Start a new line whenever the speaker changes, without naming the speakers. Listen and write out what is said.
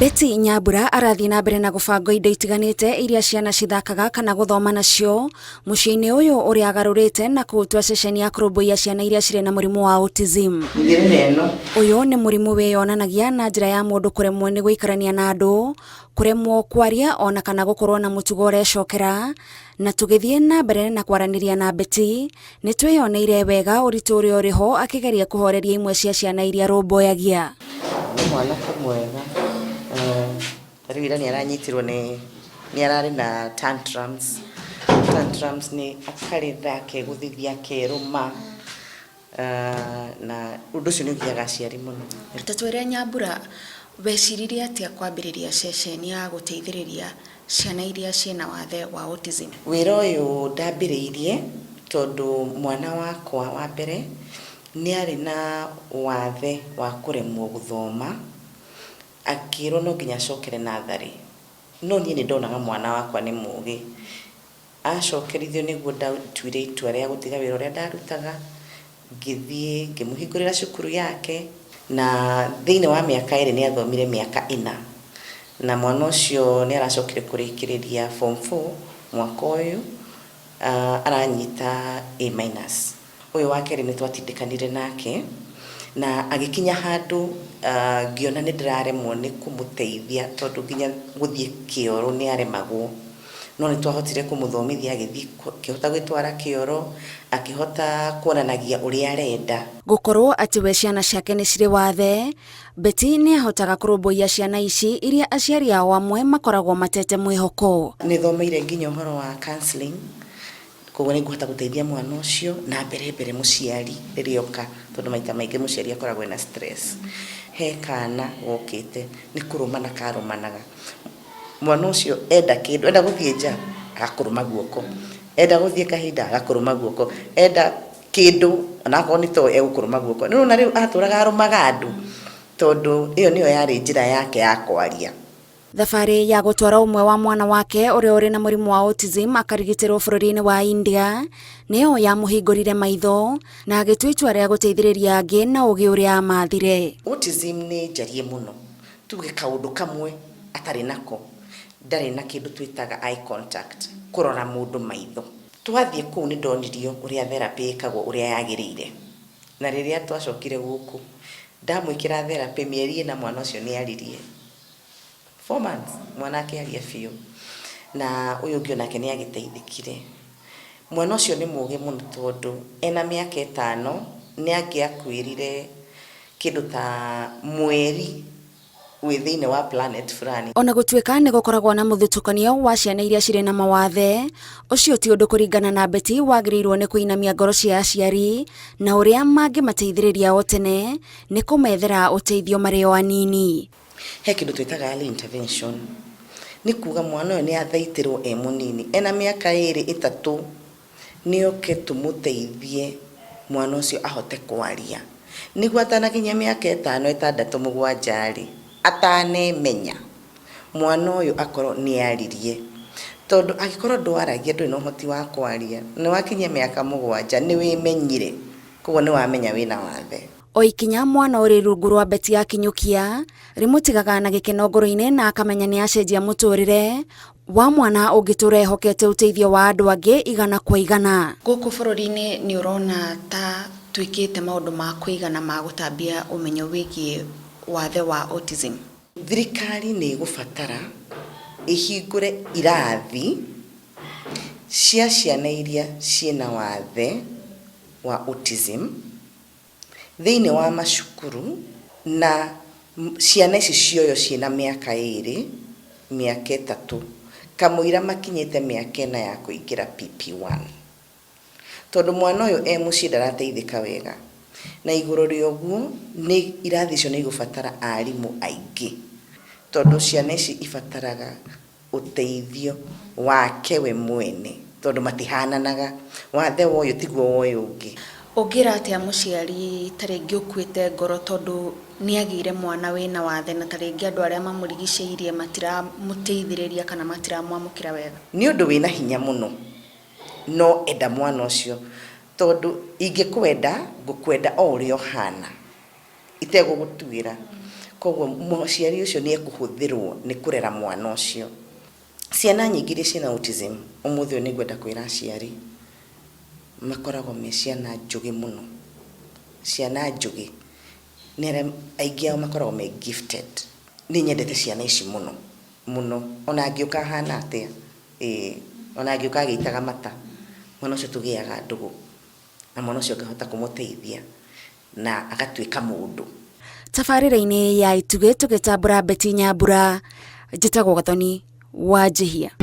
Betty Nyambura arathi na mbere na gũbanga indo itiganĩte iria ciana cithakaga kana gũthoma nacio mũciĩ-inĩ ũyũ ũrĩa agarũrĩte na kũũtua ceceni ya kũrũmbũiya ciana iria cirĩ na mũrimũ wa autism. Ũyũ nĩ mũrimũ wĩyonanagia na njĩra ya mũndũ kũremwo nĩ gũikarania na andũ, kũremwo kwaria ona kana gũkorwo na mũtugo ũrecokera. Na tũgĩthiĩ na mbere na kwaranĩria na Betty, nĩ twĩyoneire wega ũritũ ũrĩa ũrĩ ho akĩgeria kũhoreria imwe cia ciana iria arũmbũyagia.
Mwana mwega rĩu ira nĩaranyitirwo nĩararĩ na tantrums nĩ akarĩra akegũthithia akerũma na ũndũ ũcio nĩũgiaga aciari mũno.
Tatwĩre Nyambura, weciririe atĩa kwambĩrĩria ceceni ya gũteithĩrĩria ciana iria ciĩna wathe wa autism?
Wĩra ũyũ ndambĩrĩirie tondũ mwana wakwa wa mbere nĩarĩ na wathe wa kũremwo gũthoma, akĩrwo no nginya acokere natharĩ. No niĩ nĩndonaga mwana wakwa nĩ mũgĩ, acokerithio nĩguo ndatuire itua rĩa gũtiga wĩra ũrĩa ndarutaga, ngĩthiĩ ngĩmũhingũrĩra cukuru yake, na thĩinĩ wa mĩaka ĩrĩ nĩathomire mĩaka 4, na mwana ũcio nĩaracokire kũrĩkĩrĩria form 4 mwaka ũyũ, aranyita A-. Ũyũ wa kerĩ nĩtwatindĩkanire nake na agĩkinya handũ ngĩona nĩndĩraremwo nĩ kũmũteithia tondũ nginya gũthiĩ kĩoro nĩaremagwo, no nĩtwahotire kũmũthomithia, agĩthiĩ akĩhota gwĩtwara kĩoro, akĩhota kuonanagia ũrĩa arenda.
Gũkorwo atĩ we ciana ciake nĩ cirĩ wathe, Betty nĩahotaga kũrũmbũiya ciana ici iria aciari ao amwe makoragwo matete mwĩhoko.
Nĩthomeire nginya ũhoro wa counselling, koguo nĩngũhota gũteithia mwana ũcio na mbere mũciari rĩrĩa oka, tondũ maita maingĩ mũciari akoragwo na stress. He kana gokĩte nĩ kũrũmana karũmanaga, mwana ũcio enda kĩndũ, enda gũthiĩ nja agakũrũma guoko, enda gũthiĩ kahinda agakũrũma guoko, enda kĩndũ onakorwo nĩ to egũkũrũma guoko. No na rĩu atũraga arũmaga andũ tondũ ĩyo nĩyo yarĩ njĩra yake ya kwaria.
Thabarĩ ya gũtwara ũmwe wa mwana wake ũrĩa ũrĩ na mũrimũ wa autism akarigitĩrwo bũrũri-inĩ wa India nĩyo yamũhingũrire maitho na agĩtua itua rĩa gũteithĩrĩria angĩ na ũgĩ ũrĩa amathire.
Autism nĩ njarie mũno, tuge kaũndũ kamwe atarĩ nako, ndarĩ na kĩndũ twĩtaga eye contact, kũrora mũndũ maitho. Twathiĩ kũu nĩndonirio ũrĩa therapy ĩkagwo ũrĩa yagĩrĩire, na rĩrĩa twacokire gũkũ ndamwĩkĩra therapy mĩeri 4 mwana ũcio nĩaririe 4 months, mwana akĩaria biũ, na ũyũ ũngĩ onake nĩagĩteithĩkire. Mwana ũcio nĩ mũgĩ mũno tondũ ena mĩaka 5 nĩangĩakwĩrire kĩndũ ta mweri wĩ thĩinĩ wa planet fulani. Ona
gũtuĩka nĩ gũkoragwo na mũthutũkanio wa ciana iria cirĩ na mawathe, ũcio ti ũndũ kũringana na Betty wagĩrĩirwo nĩ kũinamia ngoro cia aciari na ũrĩa mangĩmateithĩrĩria o tene nĩ kũmethera ũteithio marĩ o anini.
He kĩndũ twĩtaga early intervention, nĩ kuga mwana ũyũ nĩathaitĩrwo e mũnini, ena mĩaka 2-3, nĩoke tũmũteithie mwana ũcio ahote kwaria, nĩguo atanakinya mĩaka 5-6-7 rĩ, atanemenya mwana ũyũ akorwo nĩaririe, tondũ angĩkorwo ndwaragia ndũrĩ na ũhoti wa kwaria, nĩwakinyia mĩaka 7 nĩwĩmenyire, koguo nĩwamenya wĩna wathe.
O ikinya mwana ũrĩ rungu rwa Betty akinyũkia rĩmũtigaga na gĩkeno ngoro-inĩ na akamenya nĩ acenjia mũtũrĩre wa mwana ũngĩtũra ehokete ũteithio wa andũ angĩ igana kwa igana. Gũkũ bũrũri-inĩ nĩ ũrona ta twĩkĩte maũndũ ma kũigana ma gũtambia ũmenyo wĩgiĩ wathe wa autism.
Thirikari nĩ ĩgũbatara ĩhingũre irathi cia ciana iria ciĩna wathe wa autism thĩinĩ wa macukuru, na ciana ici cioyo ciĩna mĩaka 2, mĩaka 3, kamũira makinyĩte mĩaka 4 ya kũingĩra PP1, tondũ mwana ũyũ mũciĩ ndarateithĩka wega, na igũrũ rĩa ũguo nĩ irathi icio nĩ igũbatara arimũ aingĩ, tondũ ciana ici ibataraga ũteithio wake we mwene, tondũ matihananaga, wathe wa ũyũ tiguo wa ũyũ ũngĩ.
Ũngĩra atĩa mũciari tarĩngĩ ũkuĩte ngoro tondũ nĩagĩire mwana wĩna wathe na tarĩngĩ andũ arĩa mamũrigicĩirie matiramũteithĩrĩria kana matiramwamũkĩra wega?
Nĩ ũndũ wĩna hinya mũno, no enda mwana ũcio, tondũ ingĩkwenda ngũkwenda o ũrĩa ũhana, itegũgũtuĩra. koguo mũciari ũcio nĩ ekũhũthĩrwo nĩ kũrera mwana ũcio. Ciana nyingĩ iria ciĩna autism ũmũthĩ nĩ ngwenda kwĩra aciari makoragwo me ciana njũgĩ mũno. Ciana njũgĩ nĩ arĩa aingĩ ao makoragwo me gifted. Nĩ nyendete ciana ici mũno mũno, ona angĩũka ahana atĩa, ona angĩũka agĩitaga mata, mwana ũcio tũgĩaga ndũgũ na mwana ũcio ngahota kũmũteithia na agatuĩka mũndũ.
Tabarĩra-inĩ ya Itugĩ tũgĩtambũra Betty Nyambura, njĩtagwo Gathoni wa Njihia.